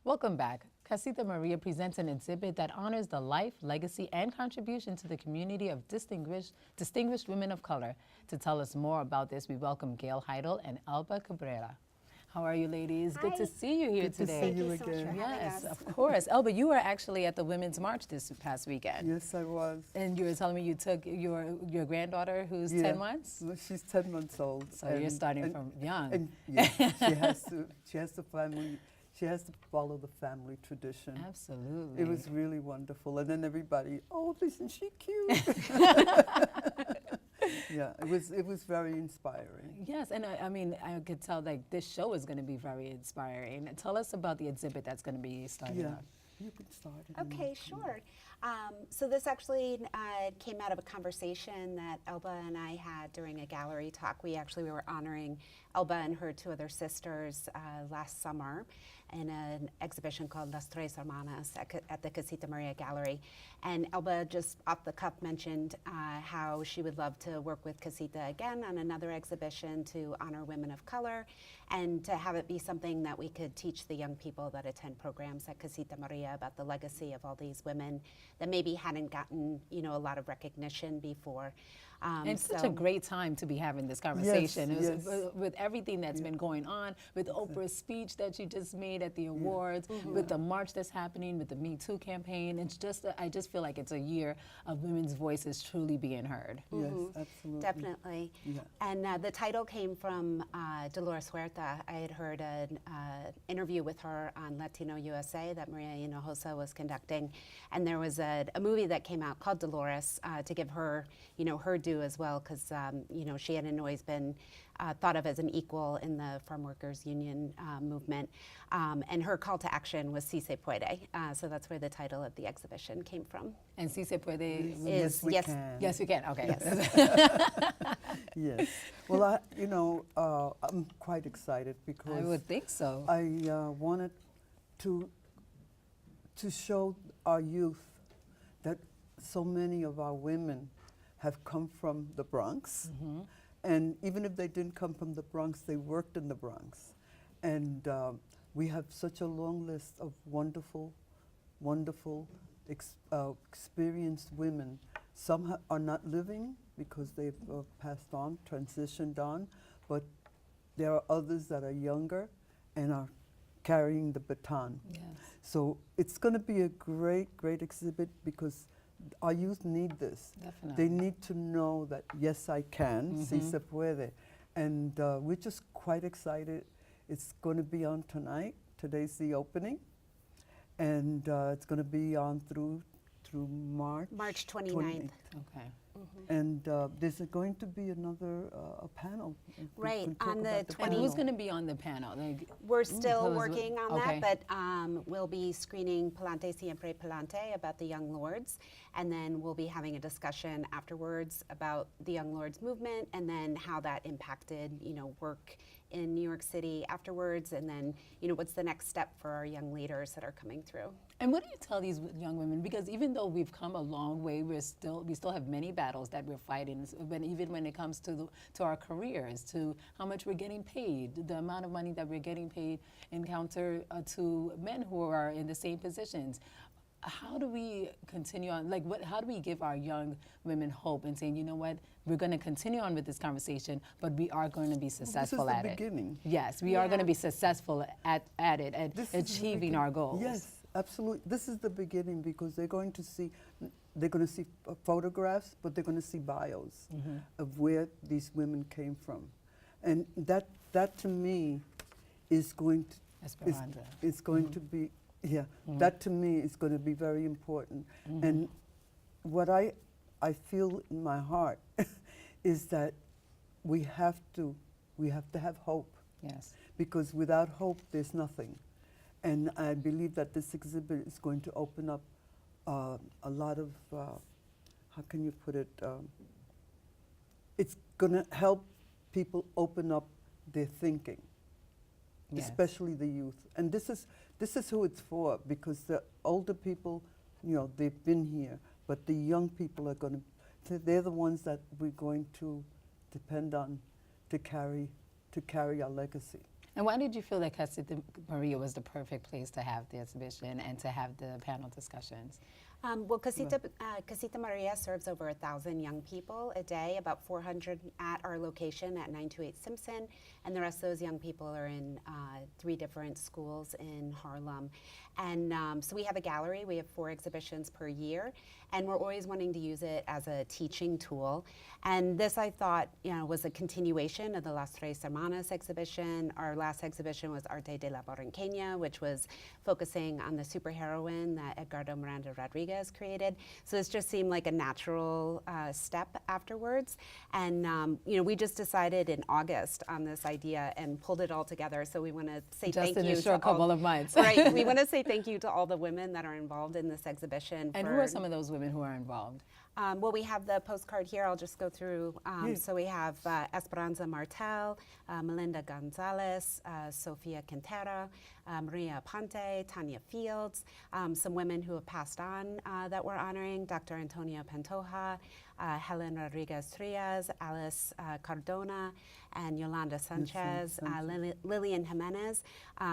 Welcome back. Casita Maria presents an exhibit that honors the life, legacy, and contribution to the community of distinguished women of color. To tell us more about this, we welcome Gail Heidel and Elba Cabrera. How are you, ladies? Hi. Good to see you here Good today. to see you Thank you so much again. for having Yes, us. of course. Elba, you were actually at the Women's March this past weekend. Yes, I was. And you were telling me you took your granddaughter who's Yeah. 10 months? Well, she's 10 months old. So you're starting from young. And yeah, she has to follow the family tradition. Absolutely. It was really wonderful. And then everybody, oh, isn't she cute? Yeah, it was very inspiring. Yes, and I mean, I could tell like this show is going to be very inspiring. Tell us about the exhibit that's going to be starting Yeah, up. you can start it. Okay, sure. So this actually came out of a conversation that Elba and I had during a gallery talk. We were honoring Elba and her two other sisters last summer in an exhibition called Las Tres Hermanas at the Casita Maria Gallery. And Elba just off the cuff mentioned how she would love to work with Casita again on another exhibition to honor women of color and to have it be something that we could teach the young people that attend programs at Casita Maria about the legacy of all these women that maybe hadn't gotten, a lot of recognition before. And it's such a great time to be having this conversation. Yes, It was, yes. with everything that's been going on, with Oprah's speech that you just made at the awards, with the march that's happening, with the Me Too campaign. It's just, I just feel like it's a year of women's voices truly being heard. Yes, absolutely. Definitely. Yeah. And the title came from Dolores Huerta. I had heard an interview with her on Latino USA that Maria Hinojosa was conducting. And there was a movie that came out called Dolores to give her, her due as well, because, she hadn't always been thought of as an equal in the farm workers union movement. And her call to action was Si Se Puede. So that's where the title of the exhibition came from. And Si Se Puede Yes, we yes. can. Yes, we can. Okay. Yes. Well, I'm quite excited because I would think so. I wanted to show our youth that so many of our women have come from the Bronx. And even if they didn't come from the Bronx, they worked in the Bronx. And we have such a long list of wonderful, wonderful, experienced women. Some are not living because they've passed on, transitioned on, but there are others that are younger and are carrying the baton. Yes. So it's going to be a great, great exhibit because our youth need this. Definitely. They need to know that, yes, I can, si se puede. And we're just quite excited. It's going to be on tonight. Today's the opening. And it's going to be on through March. March 29th. Okay. And there's going to be another a panel. We Right, can talk on the about And 20 who's going to be on the panel? Like, We're still tell us working on okay. that, but we'll be screening Palante Siempre Palante about the Young Lords, and then we'll be having a discussion afterwards about the Young Lords movement and then how that impacted, work in New York City afterwards, and then, what's the next step for our young leaders that are coming through. And what do you tell these young women? Because even though we've come a long way, we still have many battles that we're fighting. Even when it comes to our careers, to how much we're getting paid, the amount of money that we're getting paid in counter to men who are in the same positions. How do we continue on? How do we give our young women hope and saying, you know what, we're going to continue on with this conversation, but we are going to be successful at it. This is the beginning. Yes, we are going to be successful at it, at This is the achieving our goals. Yes, absolutely. This is the beginning because they're going to see photographs, but they're going to see bios of where these women came from, and that to me is going to Esperanza. is going to be that to me is going to be very important. And what I feel in my heart is that we have to have hope. Yes. Because without hope, there's nothing. And I believe that this exhibit is going to open up a lot of, how can you put it? It's going to help people open up their thinking, Yes. especially the youth. And this is who it's for, because the older people, they've been here, but the young people are going to, they're the ones that we're going to depend on to carry our legacy. And why did you feel that Casita Maria was the perfect place to have the exhibition and to have the panel discussions? Well, Casita Maria serves over 1,000 young people a day, about 400 at our location at 928 Simpson, and the rest of those young people are in 3 different schools in Harlem. And so we have a gallery. We have 4 exhibitions per year, and we're always wanting to use it as a teaching tool. And this, I thought, was a continuation of the Las Tres Hermanas exhibition. Our last exhibition was Arte de la Barranqueña, which was focusing on the superheroine that Edgardo Miranda Rodriguez created. So this just seemed like a natural step afterwards. And we just decided in August on this idea and pulled it all together. So we want to say Just thank you in a short couple of months. Right. We want to say thank you to all the women that are involved in this exhibition. And who are some of those women who are involved? Well, we have the postcard here. I'll just go through. So we have Esperanza Martel, Melinda Gonzalez, Sofia Quintera, Maria Ponte, Tanya Fields, some women who have passed on that we're honoring, Dr. Antonia Pantoja, Helen Rodriguez Trias, Alice Cardona, and Yolanda Sanchez, Lillian Jimenez.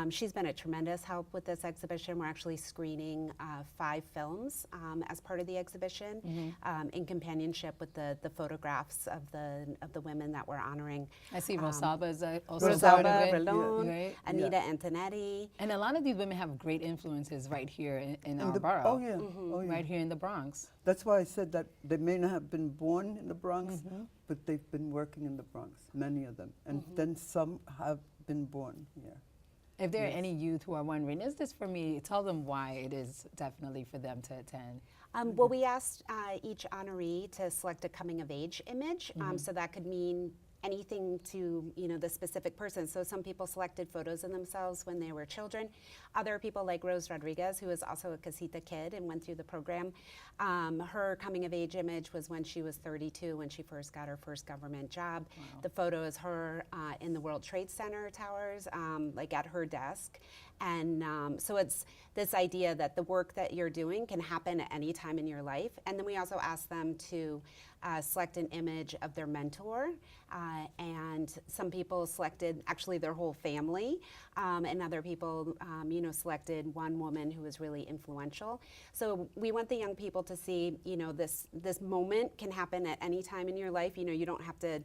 She's been a tremendous help with this exhibition. We're actually screening 5 films as part of the exhibition in companionship with the photographs of the women that we're honoring. I see Rosalba is also Rosalba part of it. Rallone, Right? Anita Antonetti. And a lot of these women have great influences right here in our borough. Oh yeah, oh yeah. Right here in the Bronx. That's why I said that they may not have been born in the Bronx, but they've been working in the Bronx, many of them. And then some have been born here. If there are any youth who are wondering, is this for me? Tell them why it is definitely for them to attend. Well, we asked each honoree to select a coming of age image, so that could mean anything to the specific person. So some people selected photos of themselves when they were children. Other people, like Rose Rodriguez, who is also a Casita kid and went through the program, her coming of age image was when she was 32, when she first got her first government job. Wow. The photo is her in the World Trade Center towers, like at her desk. And so it's this idea that the work that you're doing can happen at any time in your life. And then we also ask them to select an image of their mentor. And some people selected actually their whole family. And other people, selected one woman who was really influential. So we want the young people to see, this moment can happen at any time in your life. You don't have to,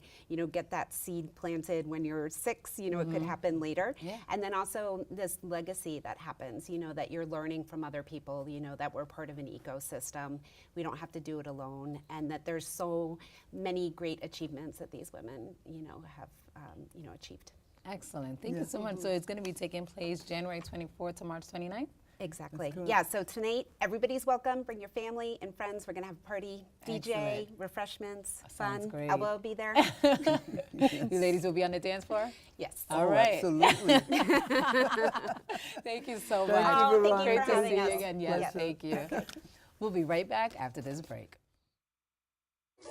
get that seed planted when you're 6. It could happen later. Yeah. And then also this legacy that happens, that you're learning from other people, that we're part of an ecosystem. We don't have to do it alone, and that there's so many great achievements that these women, have, achieved. Excellent. Thank you so much. So it's going to be taking place January 24th to March 29th? Exactly. Yeah, so tonight, everybody's welcome. Bring your family and friends. We're going to have a party, DJ, refreshments, Sounds fun. great. Elbow will be there. You ladies will be on the dance floor? Yes. All right. Absolutely. Thank you so Thank much. you, Thank you Great for to having see us. you again. Yes, Pleasure. thank you. We'll be right back after this break.